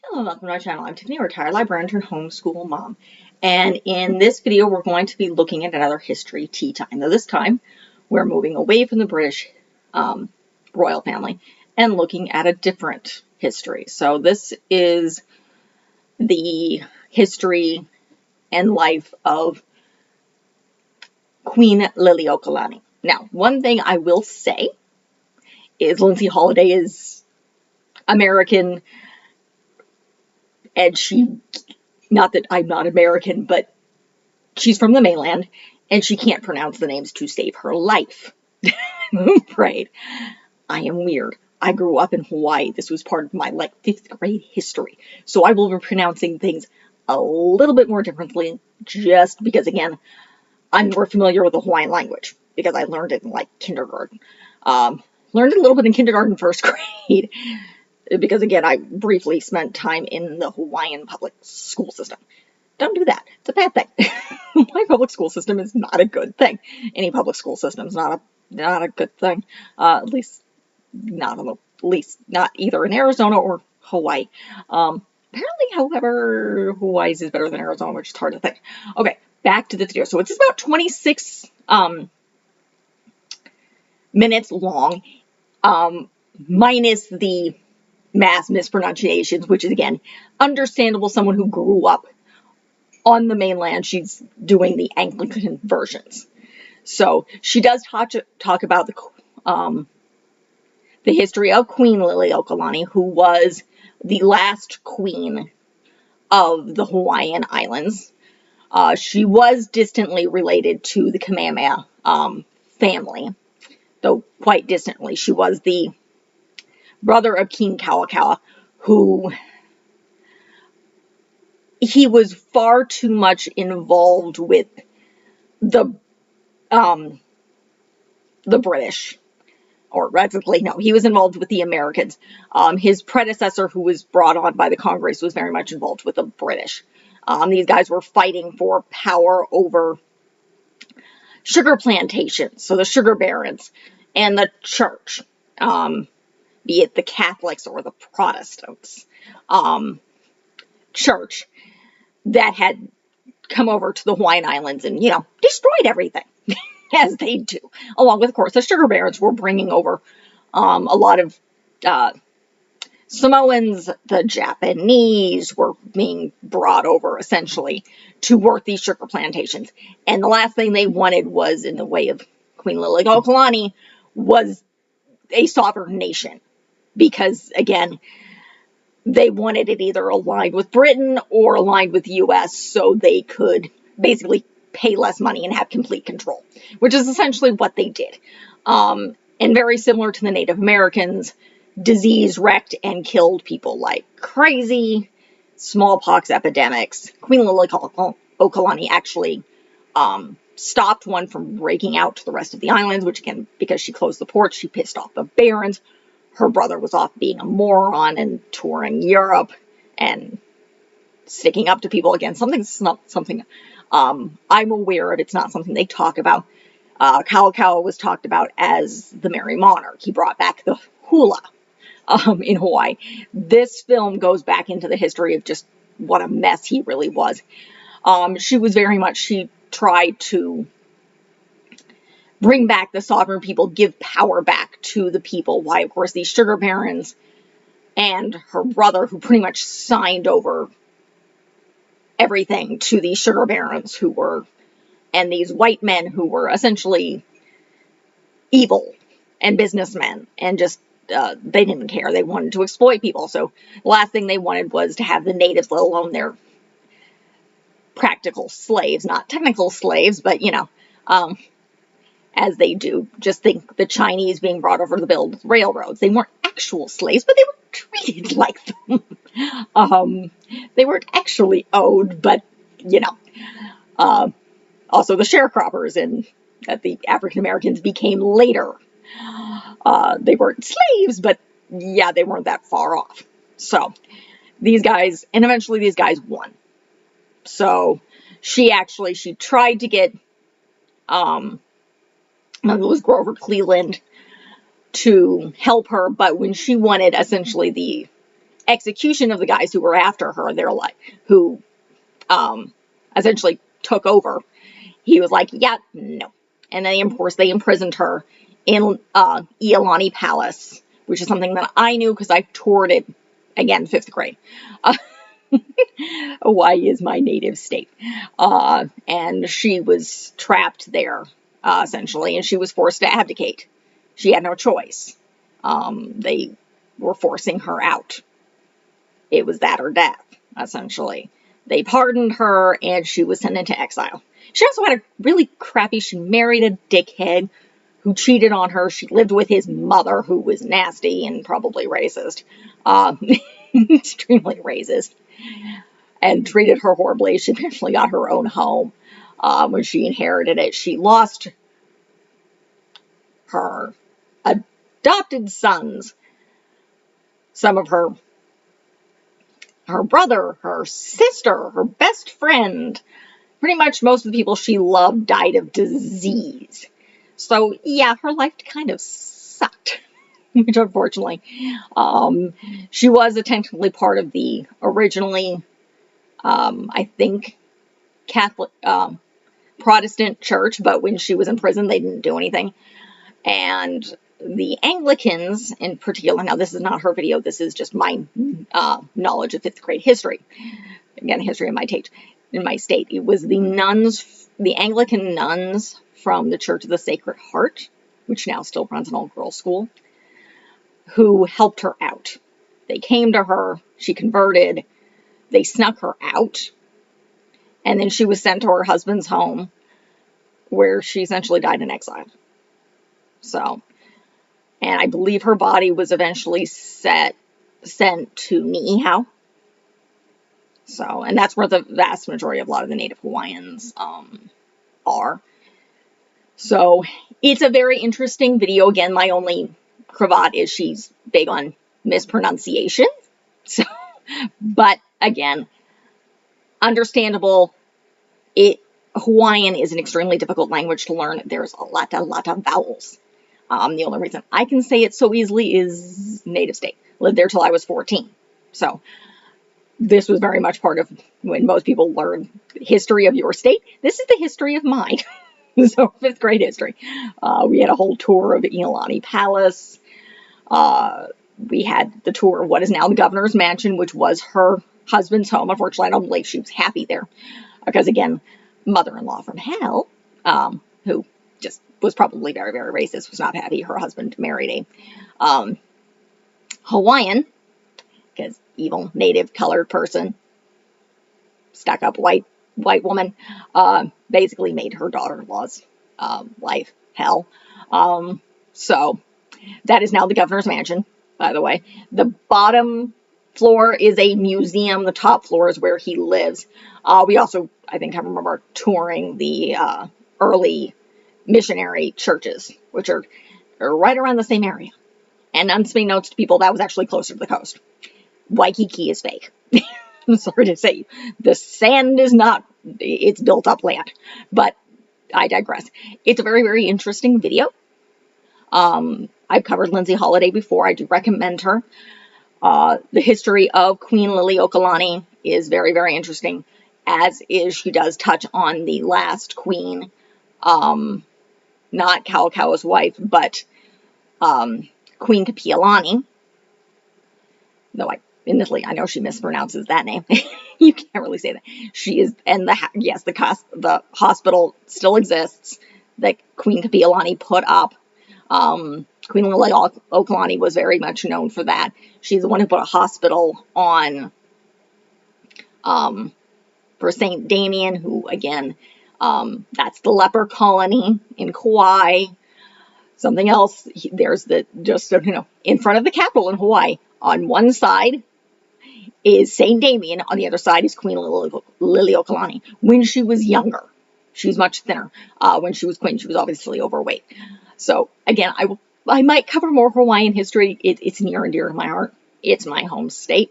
Hello, welcome to our channel. I'm Tiffany, a retired librarian turned homeschool mom. And in this video, we're going to be looking at another history tea time. Now this time, we're moving away from the British royal family and looking at a different history. So this is the history and life of Queen Liliʻuokalani. Now, one thing I will say is Lindsay Holiday is American, and not that I'm not American, but she's from the mainland, and she can't pronounce the names to save her life. I'm afraid. I am weird. I grew up in Hawaii. This was part of my, 5th grade history. So I will be pronouncing things a little bit more differently, just because, again, I'm more familiar with the Hawaiian language, because I learned it in, kindergarten. Learned it a little bit in kindergarten, 1st grade, because, again, I briefly spent time in the Hawaiian public school system. Don't do that. It's a bad thing. My public school system is not a good thing. Any public school system is not a good thing. At least not either in Arizona or Hawaii. Apparently, however, Hawaii's is better than Arizona, which is hard to think. Okay, back to the video. So it's about 26 minutes long, minus the mass mispronunciations, which is, again, understandable. Someone who grew up on the mainland, she's doing the Anglican versions. So she does talk about the history of Queen Liliʻuokalani, who was the last queen of the Hawaiian Islands. She was distantly related to the Kamehameha family, though quite distantly. She was the brother of King Kalakaua, who he was far too much involved with the British, or radically, no, he was involved with the Americans. His predecessor, who was brought on by the Congress, was very much involved with the British. These guys were fighting for power over sugar plantations, so the sugar barons, and the church, be it the Catholics or the Protestants, church that had come over to the Hawaiian Islands and, destroyed everything, as they do. Along with, of course, the sugar barons were bringing over a lot of Samoans. The Japanese were being brought over, essentially, to work these sugar plantations. And the last thing they wanted was, in the way of Queen Liliʻuokalani, was a sovereign nation. Because, again, they wanted it either aligned with Britain or aligned with the U.S. so they could basically pay less money and have complete control, which is essentially what they did. And very similar to the Native Americans, disease wrecked and killed people like crazy, smallpox epidemics. Queen Liliʻuokalani actually stopped one from breaking out to the rest of the islands, which, again, because she closed the ports, she pissed off the barons. Her brother was off being a moron and touring Europe and sticking up to people. Again, something's not something I'm aware of. It's not something they talk about. Kalakaua was talked about as the Merry Monarch. He brought back the hula in Hawaii. This film goes back into the history of just what a mess he really was. She tried to bring back the sovereign people, give power back to the people. Why, of course, these sugar barons and her brother, who pretty much signed over everything to these sugar barons and these white men who were essentially evil and businessmen, and just, they didn't care. They wanted to exploit people. So the last thing they wanted was to have the natives, let alone their practical slaves, not technical slaves, but, as they do. Just think the Chinese being brought over to build railroads. They weren't actual slaves, but they were treated like them. They weren't actually owed, but, also the sharecroppers that the African Americans became later. They weren't slaves, but, yeah, they weren't that far off. So eventually these guys won. So she tried to get, it was Grover Cleveland, to help her, but when she wanted essentially the execution of the guys who were after her, who essentially took over, he was like, yeah, no. And then, of course, they imprisoned her in Iolani Palace, which is something that I knew because I toured it, again, 5th grade. Hawaii is my native state. And she was trapped there, essentially, and she was forced to abdicate. She had no choice. They were forcing her out. It was that or death, essentially. They pardoned her, and she was sent into exile. She also had a really crappy, she married a dickhead who cheated on her. She lived with his mother, who was nasty and probably racist. Extremely racist. And treated her horribly. She eventually got her own home. When she inherited it, she lost her adopted sons, some of her brother, her sister, her best friend. Pretty much most of the people she loved died of disease. So, yeah, her life kind of sucked, which unfortunately, she was technically part of the originally, I think, Catholic, Protestant church, but when she was in prison, they didn't do anything. And the Anglicans in particular, now this is not her video, this is just my knowledge of 5th grade history. Again, history in my state. It was the nuns, the Anglican nuns from the Church of the Sacred Heart, which now still runs an all-girls school, who helped her out. They came to her, she converted, they snuck her out, and then she was sent to her husband's home, where she essentially died in exile. So, and I believe her body was eventually sent to Niihau. So, and that's where the vast majority of a lot of the Native Hawaiians are. So, it's a very interesting video. Again, my only cravat is she's big on mispronunciation. So, but again, understandable. Hawaiian is an extremely difficult language to learn. There's a lot of vowels. The only reason I can say it so easily is native state. Lived there till I was 14. So this was very much part of when most people learn history of your state. This is the history of mine. So 5th grade history. We had a whole tour of Iolani Palace. We had the tour of what is now the governor's mansion, which was her husband's home. Unfortunately, I don't believe she was happy there. Because again, mother-in-law from hell, who just was probably very, very racist, was not happy her husband married a Hawaiian, because evil, native, colored person, stuck-up white woman, basically made her daughter-in-law's life hell. So that is now the governor's mansion, by the way. The bottom floor is a museum. The top floor is where he lives. We also, I think, I remember touring the early missionary churches, which are right around the same area. And unbeknownst to people, that was actually closer to the coast. Waikiki is fake. I'm sorry to say. The sand is not, it's built up land. But I digress. It's a very, very interesting video. I've covered Lindsay Holiday before. I do recommend her. The history of Queen Liliʻuokalani is very, very interesting, as is she does touch on the last queen, not Kalakaua's wife, but Queen Kapiolani. Though admittedly, I know she mispronounces that name. You can't really say that. She is, and the hospital still exists that Queen Kapiolani put up. Queen Liliʻuokalani was very much known for that. She's the one who put a hospital on for St. Damien, who, again, that's the leper colony in Kauai. Something else, there's in front of the Capitol in Hawaii, on one side is St. Damien, on the other side is Queen Liliʻuokalani. When she was younger, she was much thinner. When she was queen, she was obviously overweight. So, again, I might cover more Hawaiian history. It's near and dear to my heart. It's my home state.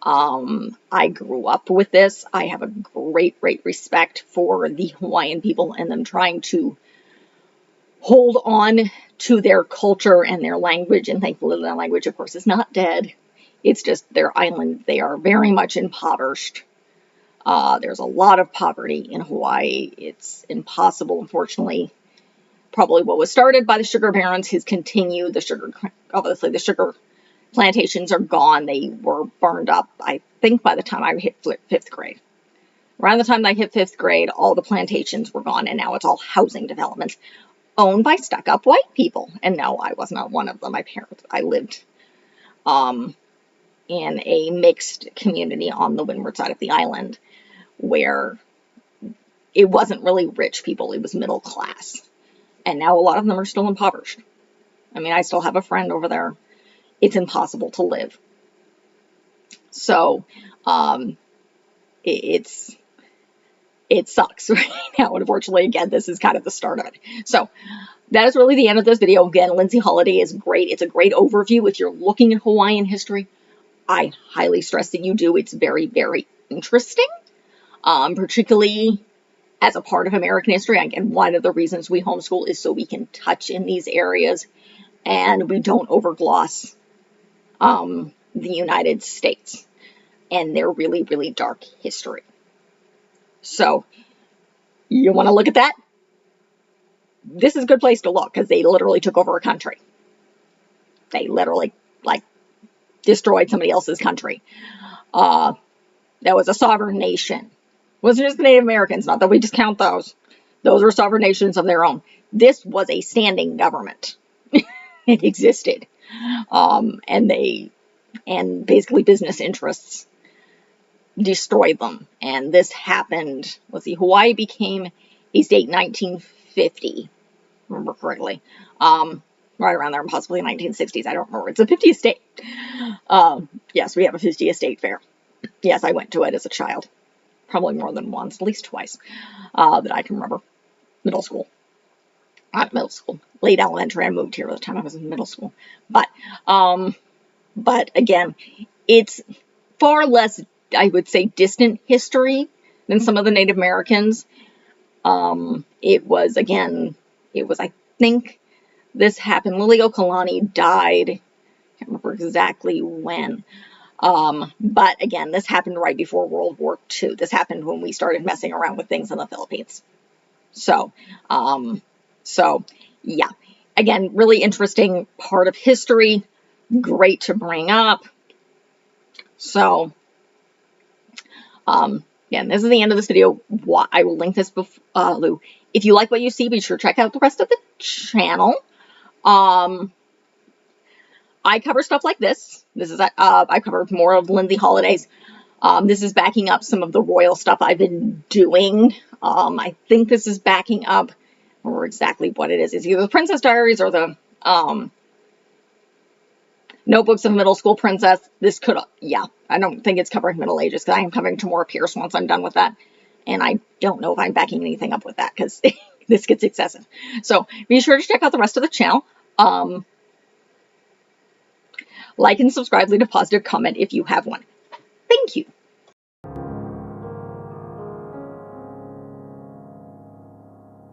I grew up with this. I have a great, great respect for the Hawaiian people and them trying to hold on to their culture and their language. And thankfully, their language, of course, is not dead. It's just their island. They are very much impoverished. There's a lot of poverty in Hawaii. It's impossible, unfortunately. Probably what was started by the sugar barons has continued. Obviously, the sugar plantations are gone. They were burned up, I think, by the time I hit 5th grade. Around the time I hit 5th grade, all the plantations were gone, and now it's all housing developments owned by stuck-up white people. And no, I was not one of them. I lived in a mixed community on the windward side of the island, where it wasn't really rich people, it was middle class. And now a lot of them are still impoverished. I mean, I still have a friend over there. It's impossible to live. So, it sucks right now. Unfortunately, again, this is kind of the start of it. So, that is really the end of this video. Again, Lindsay Holiday is great. It's a great overview. If you're looking at Hawaiian history, I highly stress that you do. It's very, very interesting, particularly as a part of American history. Again, one of the reasons we homeschool is so we can touch in these areas and we don't overgloss the United States and their really, really dark history. So, you want to look at that? This is a good place to look, because they literally took over a country. They literally, destroyed somebody else's country. That was a sovereign nation. It wasn't just the Native Americans, not that we discount those. Those were sovereign nations of their own. This was a standing government. It existed. And basically business interests destroyed them. And this happened, Hawaii became a state in 1950, remember correctly. Right around there, possibly 1960s. I don't remember. It's a 50th state. Yes, we have a 50th state fair. Yes, I went to it as a child. Probably more than once, at least twice, that I can remember. Middle school. Not middle school. Late elementary. I moved here by the time I was in middle school. But again, it's far less, I would say, distant history than some of the Native Americans. It was, I think, this happened. Liliʻuokalani died. I can't remember exactly when. But again, this happened right before World War II. This happened when we started messing around with things in the Philippines. So yeah. Again, really interesting part of history. Great to bring up. So, again, this is the end of this video. I will link this below. If you like what you see, be sure to check out the rest of the channel. I cover stuff like this. I covered more of Lindsay Holiday's. This is backing up some of the royal stuff I've been doing. I think this is backing up, or exactly what it is. It's either the Princess Diaries or the Notebooks of a Middle School Princess. This could, I don't think it's covering Middle Ages, because I am covering Tamora Pierce once I'm done with that. And I don't know if I'm backing anything up with that, because this gets excessive. So be sure to check out the rest of the channel. Like and subscribe, leave a positive comment if you have one. Thank you.